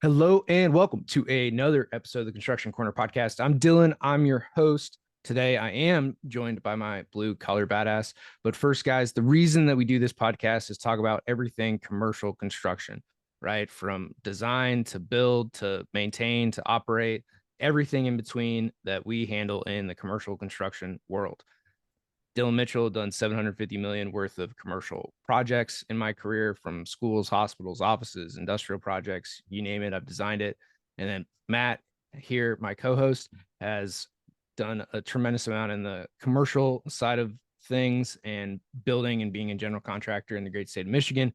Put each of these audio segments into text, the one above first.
Hello and welcome to another episode of the Construction Corner podcast. I'm Dylan. I'm your host. Today I am joined by my blue collar badass. But first, guys, the reason that we do this podcast is talk about everything commercial construction, right? From design to build to maintain to operate, everything in between that we handle in the commercial construction world. Dillon Mitchell done 750 million worth of commercial projects in my career, from schools, hospitals, offices, industrial projects, you name it, I've designed it. And then Matt here, my co-host, has done a tremendous amount in the commercial side of things and building and being a general contractor in the great state of Michigan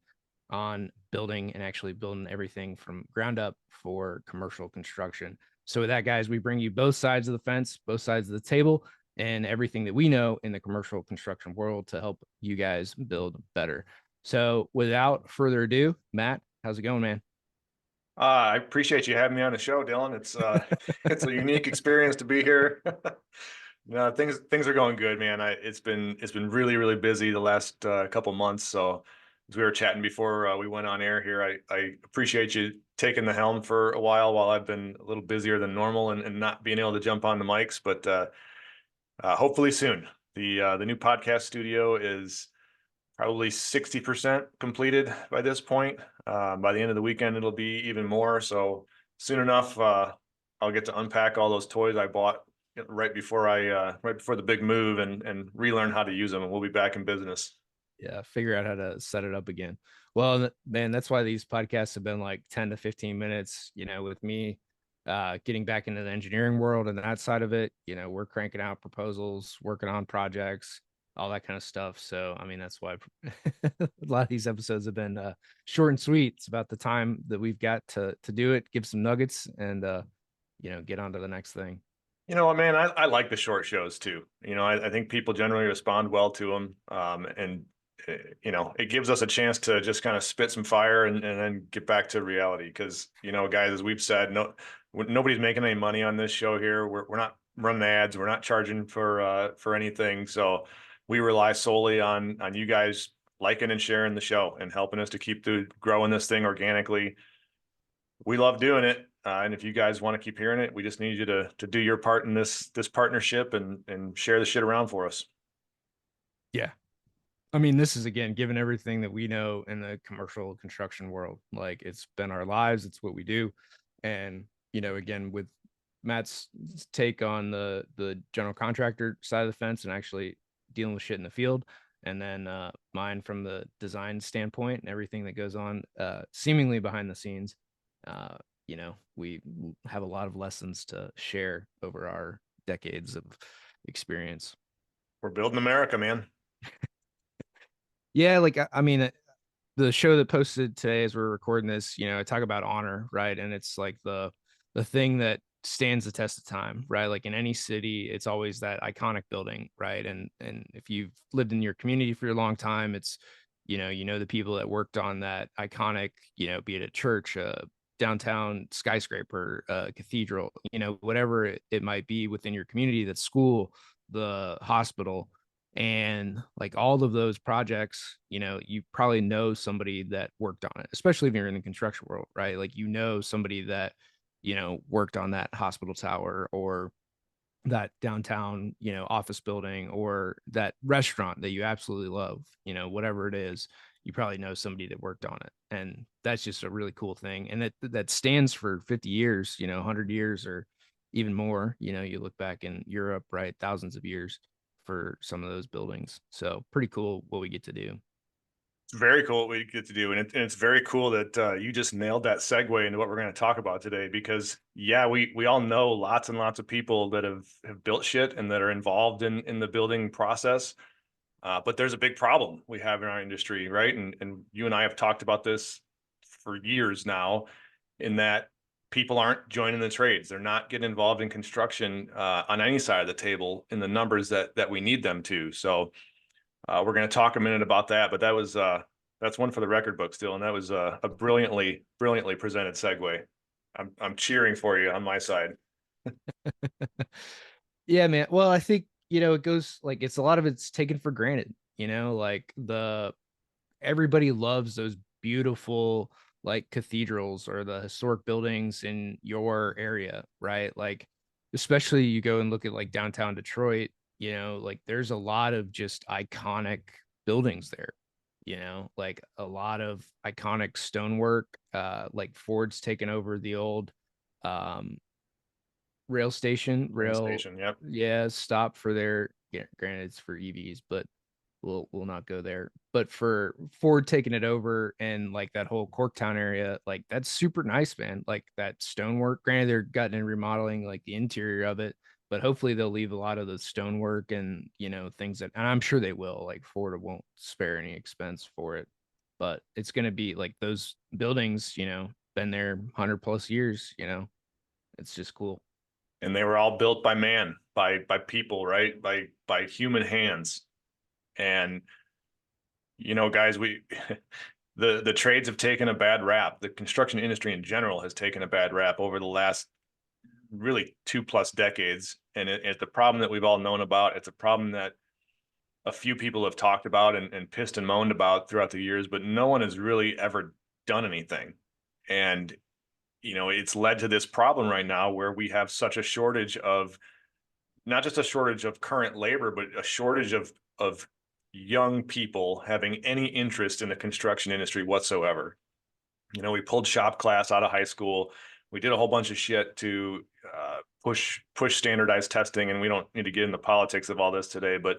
on building and actually building everything from ground up for commercial construction. So with that, guys, we bring you both sides of the fence, both sides of the table, and everything that we know in the commercial construction world to help you guys build better. So without further ado, Matt, how's it going, man? I appreciate you having me on the show, Dylan. It's it's a unique experience to be here. No, things are going good, man. It's been really busy the last couple months. So as we were chatting before we went on air here, I appreciate you taking the helm for a while I've been a little busier than normal and not being able to jump on the mics. But hopefully soon. The new podcast studio is probably 60% completed by this point. By the end of the weekend, it'll be even more. So soon enough, I'll get to unpack all those toys I bought right before the big move and relearn how to use them. And we'll be back in business. Yeah, figure out how to set it up again. Well, man, that's why these podcasts have been like 10 to 15 minutes, with me getting back into the engineering world and that side of it. We're cranking out proposals, working on projects, all that kind of stuff. So, I mean, that's why a lot of these episodes have been short and sweet. It's about the time that we've got to do it, give some nuggets, and get on to the next thing. You know what, man, I like the short shows too. I think people generally respond well to them. It gives us a chance to just kind of spit some fire and then get back to reality. Because, guys, as we've said, nobody's making any money on this show here. We're not running ads. We're not charging for anything. So we rely solely on you guys liking and sharing the show and helping us to keep growing this thing organically. We love doing it. And if you guys want to keep hearing it, we just need you to do your part in this partnership and share the shit around for us. Yeah. I mean, this is, again, given everything that we know in the commercial construction world, like, it's been our lives, it's what we do. And, again, with Matt's take on the general contractor side of the fence and actually dealing with shit in the field, and then mine from the design standpoint and everything that goes on seemingly behind the scenes, we have a lot of lessons to share over our decades of experience. We're building America, man. Yeah, like, I mean, the show that posted today as we're recording this, I talk about honor, right? And it's like the thing that stands the test of time, right? Like, in any city, it's always that iconic building, right? And if you've lived in your community for a long time, it's the people that worked on that iconic, be it a church, a downtown skyscraper, a cathedral, whatever it might be within your community, that school, the hospital. And like all of those projects, you probably know somebody that worked on it, especially if you're in the construction world, right? Like, somebody that worked on that hospital tower, or that downtown office building, or that restaurant that you absolutely love, whatever it is. You probably know somebody that worked on it, and that's just a really cool thing. And that stands for 50 years, 100 years, or even more. You look back in Europe, right? Thousands of years for some of those buildings. So pretty cool what we get to do. It's very cool what we get to do. And it's very cool that you just nailed that segue into what we're going to talk about today. Because, yeah, we all know lots and lots of people that have built shit and that are involved in the building process. But there's a big problem we have in our industry, right? And you and I have talked about this for years now, in that people aren't joining the trades. They're not getting involved in construction on any side of the table in the numbers that we need them to. So we're going to talk a minute about that. But that's one for the record book still, and that was a brilliantly presented segue. I'm cheering for you on my side. Yeah, man. Well, I think, it goes like, it's a lot of it's taken for granted, like everybody loves those beautiful, like cathedrals or the historic buildings in your area, right? Like, especially you go and look at like downtown Detroit, like there's a lot of just iconic buildings there, like a lot of iconic stonework. Like Ford's taken over the old um rail station, Rail station. Yep. yeah, stop for their, yeah, granted it's for EVs, but we'll not go there. But for Ford taking it over and like that whole Corktown area, like that's super nice, man. Like that stonework. Granted, they're gutting and remodeling like the interior of it, but hopefully they'll leave a lot of the stonework and things that, and I'm sure they will. Like Ford won't spare any expense for it, but it's gonna be like those buildings, been there 100 plus years. It's just cool. And they were all built by man, by people, right? By human hands. And guys, we the trades have taken a bad rap. The construction industry in general has taken a bad rap over the last really 2+ decades. And it's the problem that we've all known about. It's a problem that a few people have talked about and pissed and moaned about throughout the years, but no one has really ever done anything. And it's led to this problem right now where we have such a shortage of, not just a shortage of current labor, but a shortage of young people having any interest in the construction industry whatsoever. We pulled shop class out of high school. We did a whole bunch of shit to push standardized testing, and we don't need to get into politics of all this today. But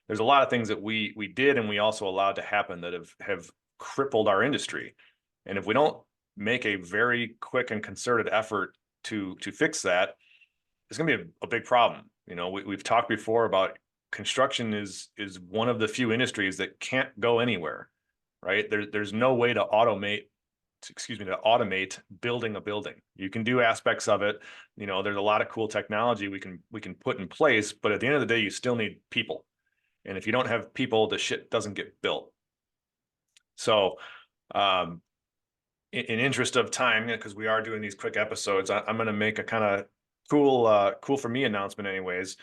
there's a lot of things that we did, and we also allowed to happen that have crippled our industry. And if we don't make a very quick and concerted effort to fix that, it's going to be a big problem. We've talked before about construction is one of the few industries that can't go anywhere, right? There's no way to automate building a building. You can do aspects of it. There's a lot of cool technology we can put in place, but at the end of the day, you still need people. And if you don't have people, the shit doesn't get built. So, in interest of time, because we are doing these quick episodes, I'm going to make a kind of cool for me announcement anyways.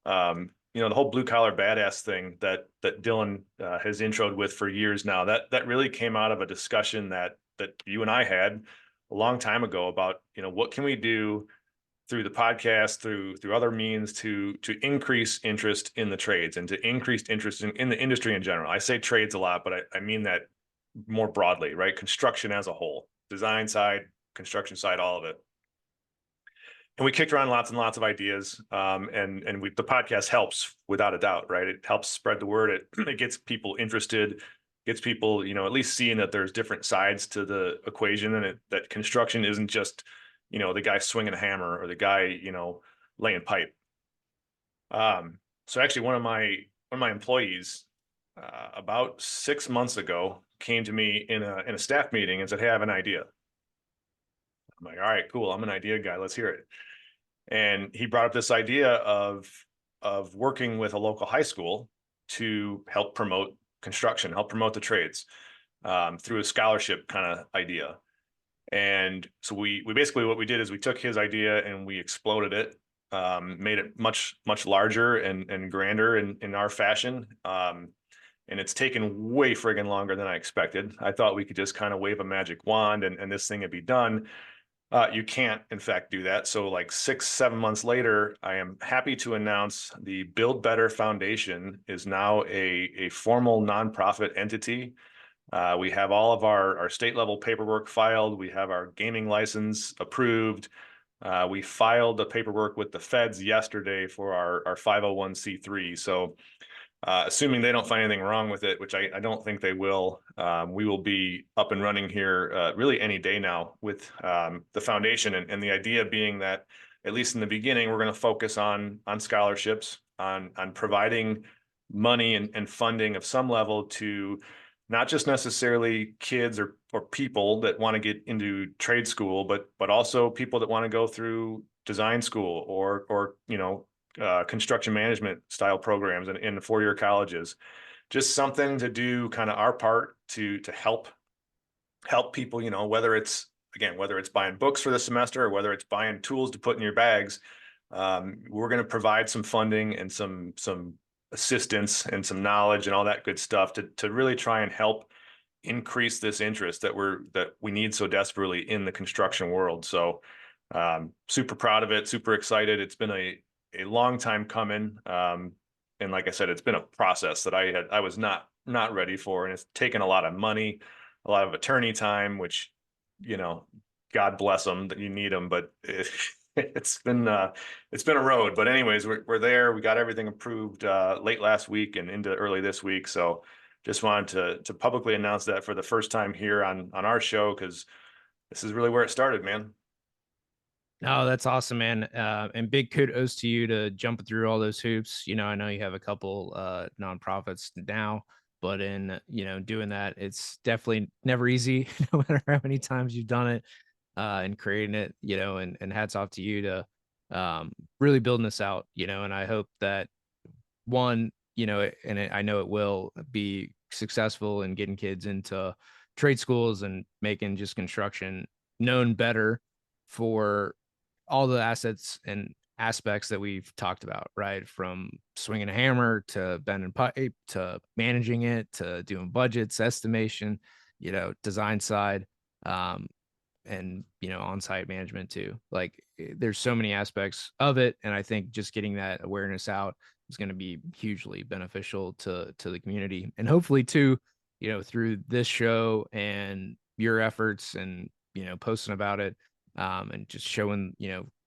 The whole blue collar badass thing that Dillon has introed with for years now, that really came out of a discussion that you and I had a long time ago about, what can we do through the podcast, through other means to increase interest in the trades and to increase interest in the industry in general. I say trades a lot, but I mean that more broadly, right? Construction as a whole, design side, construction side, all of it. And we kicked around lots and lots of ideas. The podcast helps without a doubt, right? It helps spread the word. It gets people interested, gets people, at least seeing that there's different sides to the equation, and that construction isn't just, the guy swinging a hammer or the guy, laying pipe. So actually one of my employees, about 6 months ago, came to me in a staff meeting and said, "Hey, I have an idea." I'm like, "All right, cool. I'm an idea guy. Let's hear it." And he brought up this idea of working with a local high school to help promote construction, help promote the trades, through a scholarship kind of idea. And so we basically, what we did is we took his idea and we exploded it, made it much larger and grander in our fashion. And it's taken way friggin' longer than I expected. I thought we could just kind of wave a magic wand and this thing would be done. You can't, in fact, do that. So like 6, 7 months later, I am happy to announce the Build Better Foundation is now a formal nonprofit entity. We have all of our state level paperwork filed. We have our gaming license approved. We filed the paperwork with the feds yesterday for our 501(c)(3). So assuming they don't find anything wrong with it, which I don't think they will, we will be up and running here really any day now with the foundation. And the idea being that, at least in the beginning, we're going to focus on scholarships, on providing money and funding of some level to not just necessarily kids or people that want to get into trade school, but also people that want to go through design school or construction management style programs in the 4-year colleges. Just something to do kind of our part to help people, whether it's buying books for the semester or whether it's buying tools to put in your bags. We're going to provide some funding and some assistance and some knowledge and all that good stuff to really try and help increase this interest that we need so desperately in the construction world. So super proud of it, super excited. It's been a long time coming. And like I said, it's been a process that I was not ready for, and it's taken a lot of money, a lot of attorney time, which, you know, God bless them that you need them, but it's been a road. But anyways, we're there. We got everything approved late last week and into early this week. So just wanted to publicly announce that for the first time here on our show, because this is really where it started, man. No, that's awesome, man. And big kudos to you to jumping through all those hoops. I know you have a couple nonprofits now, but in doing that, it's definitely never easy, no matter how many times you've done it and creating it. And hats off to you to really building this out. And I hope that one, I know it will be successful in getting kids into trade schools and making just construction known better for all the assets and aspects that we've talked about, right? From swinging a hammer to bending pipe to managing it to doing budgets, estimation, design side, um, and on-site management too. Like there's so many aspects of it, and I think just getting that awareness out is going to be hugely beneficial to the community, and hopefully too, through this show and your efforts and posting about it, and just showing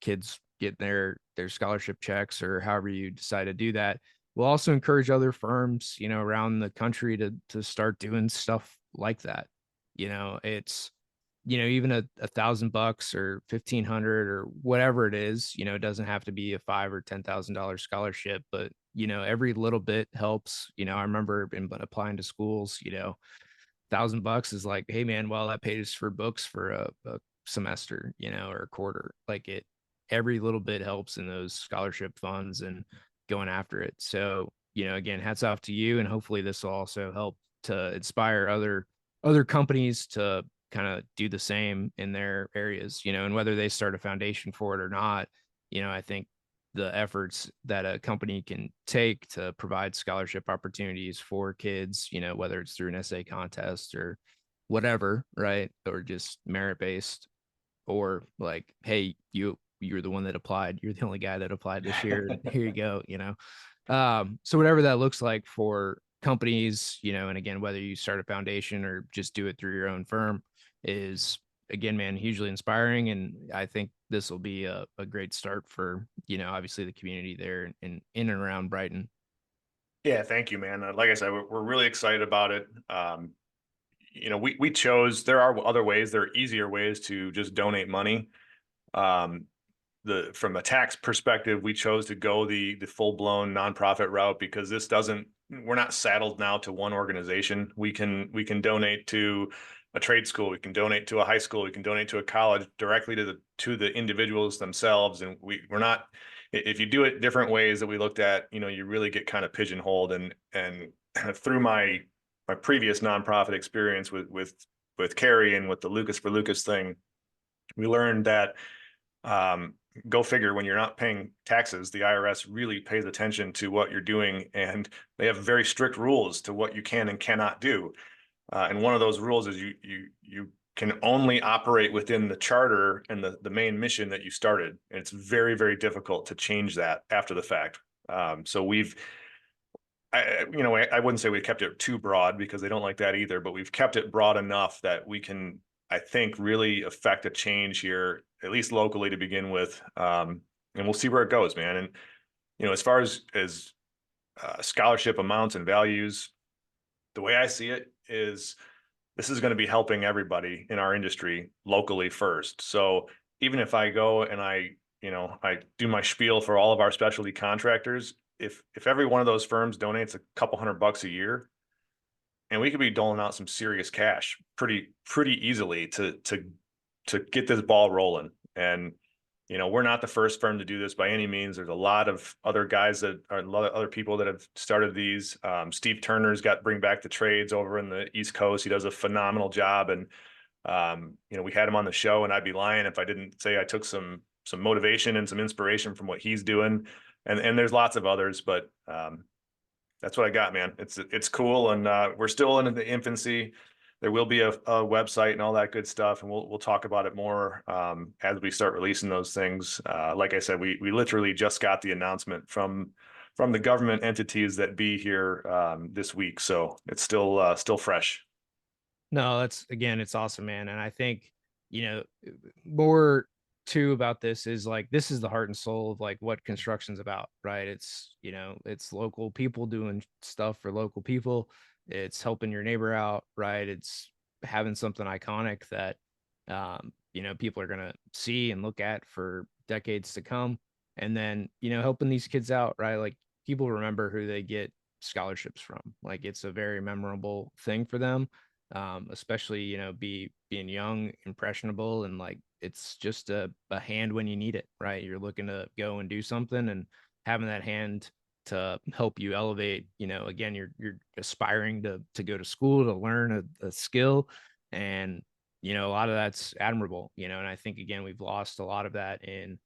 kids getting their scholarship checks or however you decide to do that. We'll also encourage other firms around the country to start doing stuff like that. It's even a $1,000 or 1,500 or whatever it is, it doesn't have to be a five or $10,000 scholarship, but every little bit helps. I remember in applying to schools, $1,000 is like, hey man, well that pays for books for a semester, or a quarter. Like every little bit helps in those scholarship funds and going after it. So, again, hats off to you, and hopefully this will also help to inspire other companies to kind of do the same in their areas, and whether they start a foundation for it or not, I think the efforts that a company can take to provide scholarship opportunities for kids, whether it's through an essay contest or whatever, right? Or just merit based, or like, hey, you're the one that applied. You're the only guy that applied this year. And here you go, So whatever that looks like for companies, and again, whether you start a foundation or just do it through your own firm is, again, man, hugely inspiring. And I think this will be a great start for, obviously the community there in and around Brighton. Yeah, thank you, man. Like I said, we're really excited about it. We chose, there are other ways, there are easier ways to just donate money. Um, from a tax perspective, we chose to go the full-blown nonprofit route because we're not saddled now to one organization. We can donate to a trade school, we can donate to a high school, we can donate to a college directly to the individuals themselves. And we're not, if you do it different ways that we looked at, you really get kind of pigeonholed. And through my previous nonprofit experience with Carrie and with the Lucas for Lucas thing, we learned that go figure, when you're not paying taxes, the IRS really pays attention to what you're doing, and they have very strict rules to what you can and cannot do. And one of those rules is you can only operate within the charter and the main mission that you started. And it's very, very difficult to change that after the fact. So I wouldn't say we kept it too broad because they don't like that either, but we've kept it broad enough that we can, I think, really affect a change here, at least locally to begin with. And we'll see where it goes, man. And, as far as scholarship amounts and values, the way I see it is this is going to be helping everybody in our industry locally first. So even if I go and I do my spiel for all of our specialty contractors, if every one of those firms donates a couple $100 a year, and we could be doling out some serious cash pretty easily to get this ball rolling. And we're not the first firm to do this by any means. There's a lot of other guys that are a lot of other people that have started these. Steve Turner's got Bring Back the Trades over in the East Coast. He does a phenomenal job. And we had him on the show, and I'd be lying if I didn't say I took some motivation and some inspiration from what he's doing. And there's lots of others, but that's what I got, man. It's cool, and we're still in the infancy. there will be a website and all that good stuff, and we'll talk about it more as we start releasing those things. Like I said, we literally just got the announcement from the government entities that be here this week, so it's still fresh. No, that's again, it's awesome, man. And I think, you know, more too about this is like this is the heart and soul of like what construction's about, right? It's, it's local people doing stuff for local people. It's helping your neighbor out, right? It's having something iconic that people are gonna see and look at for decades to come. And then, helping these kids out, right? Like people remember who they get scholarships from. Like it's a very memorable thing for them, especially being young, impressionable, and like it's just a hand when you need it, right? You're looking to go and do something, and having that hand to help you elevate. Again, you're aspiring to go to school to learn a skill, and a lot of that's admirable. And I think again we've lost a lot of that in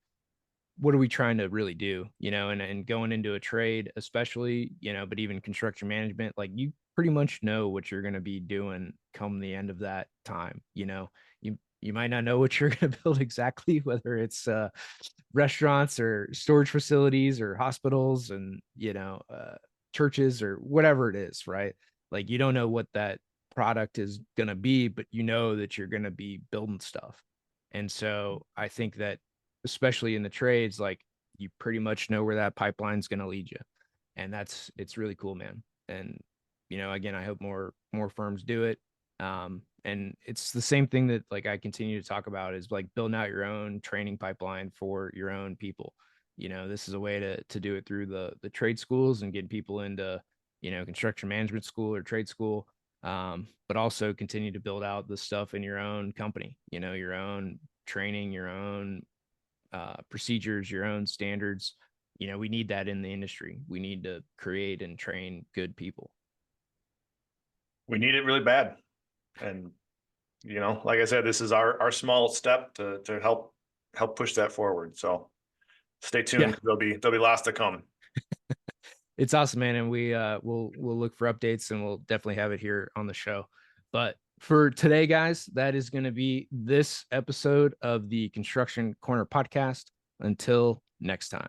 what are we trying to really do, and going into a trade, especially, but even construction management, like you pretty much know what you're going to be doing come the end of that time. You might not know what you're going to build exactly, whether it's restaurants or storage facilities or hospitals and, churches or whatever it is, right? Like you don't know what that product is going to be, but you know that you're going to be building stuff. And so I think that especially in the trades, like you pretty much know where that pipeline's going to lead you. And it's really cool, man. And, again, I hope more firms do it. And it's the same thing that like I continue to talk about is like building out your own training pipeline for your own people. This is a way to do it through the trade schools and getting people into, construction management school or trade school. But also continue to build out the stuff in your own company, your own training, your own procedures, your own standards. We need that in the industry. We need to create and train good people. We need it really bad, and like I said, this is our small step to help push that forward. So stay Yeah, tuned. There'll be lots to come. it's awesome, man. And we'll look for updates and we'll definitely have it here on the show. But for today, guys, that is going to be this episode of the Construction Corner podcast. Until next time.